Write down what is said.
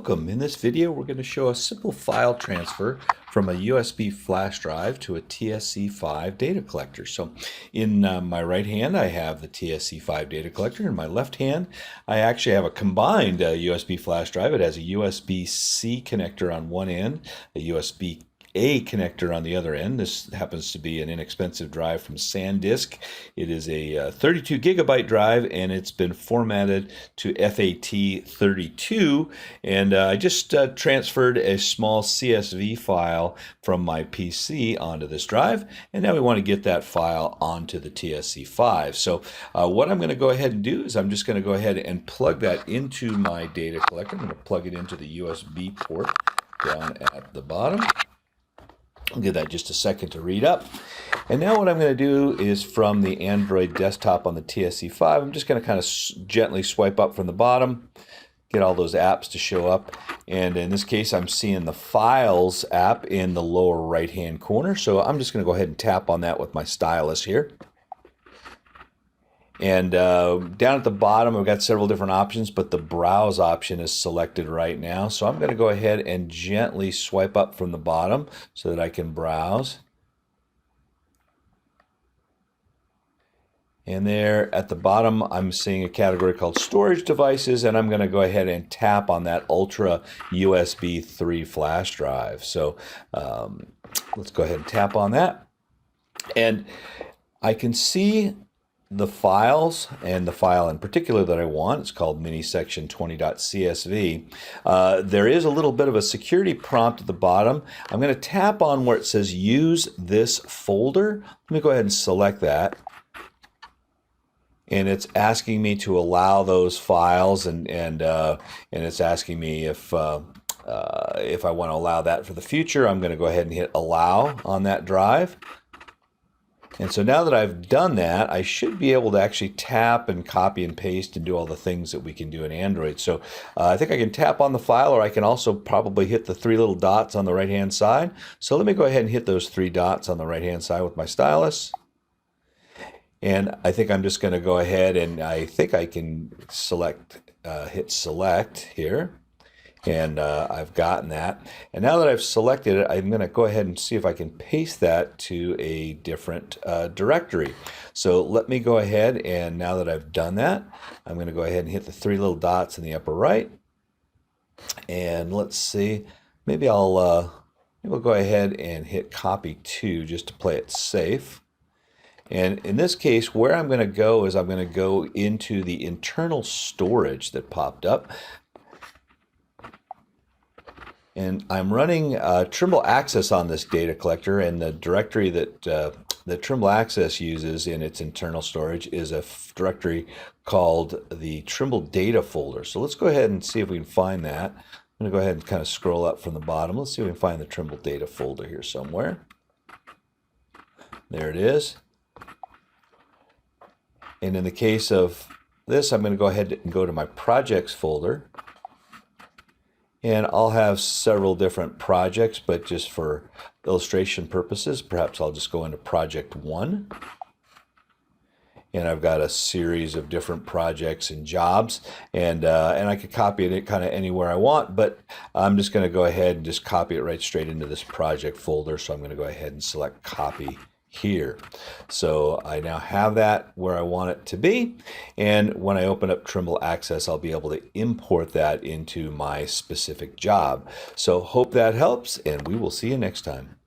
Welcome. In this video we're going to show a simple file transfer from a USB flash drive to a TSC5 data collector. So in my right hand I have the TSC5 data collector. In my left hand I actually have a combined USB flash drive. It has a USB-C connector on one end, a USB A connector on the other end. This happens to be an inexpensive drive from SanDisk. It is a 32 gigabyte drive and it's been formatted to FAT32, and I just transferred a small CSV file from my PC onto this drive, and now we want to get that file onto the TSC5. So what I'm going to go ahead and do is I'm just going to go ahead and plug that into my data collector. I'm going to plug it into the USB port down at the bottom. I'll give that just a second to read up. And now what I'm going to do is from the Android desktop on the TSC5, I'm just going to kind of gently swipe up from the bottom, get all those apps to show up. And in this case, I'm seeing the Files app in the lower right-hand corner. So I'm just going to go ahead and tap on that with my stylus here. And down at the bottom, I've got several different options, but the Browse option is selected right now. So I'm going to go ahead and gently swipe up from the bottom so that I can browse. And there at the bottom, I'm seeing a category called Storage Devices, and I'm going to go ahead and tap on that Ultra USB 3 flash drive. So let's go ahead and tap on that. And I can see the files, and the file in particular that I want, it's called minisection20.csv. There is a little bit of a security prompt at the bottom. I'm going to tap on where it says use this folder. Let me go ahead and select that. And it's asking me to allow those files, and it's asking me if I want to allow that for the future. I'm going to go ahead and hit allow on that drive. And so now that I've done that, I should be able to actually tap and copy and paste and do all the things that we can do in Android. So I think I can tap on the file, or I can also probably hit the three little dots on the right-hand side. So let me go ahead and hit those three dots on the right-hand side with my stylus. And I think I'm just going to go ahead and I think I can select, hit select here. And I've gotten that. And now that I've selected it, I'm going to go ahead and see if I can paste that to a different directory. So let me go ahead, and now that I've done that, I'm going to go ahead and hit the three little dots in the upper right. And let's see, maybe I'll go ahead and hit copy to just to play it safe. And in this case, where I'm going to go is I'm going to go into the internal storage that popped up. And I'm running Trimble Access on this data collector, and the directory that Trimble Access uses in its internal storage is a directory called the Trimble Data folder. So let's go ahead and see if we can find that. I'm going to go ahead and kind of scroll up from the bottom. Let's see if we can find the Trimble Data folder here somewhere. There it is. And in the case of this, I'm going to go ahead and go to my Projects folder. And I'll have several different projects, but just for illustration purposes, perhaps I'll just go into Project 1. And I've got a series of different projects and jobs, and I could copy it kind of anywhere I want, but I'm just going to go ahead and just copy it right straight into this project folder. So I'm going to go ahead and select copy here. So I now have that where I want it to be, and when I open up Trimble Access, I'll be able to import that into my specific job. So hope that helps, and we will see you next time.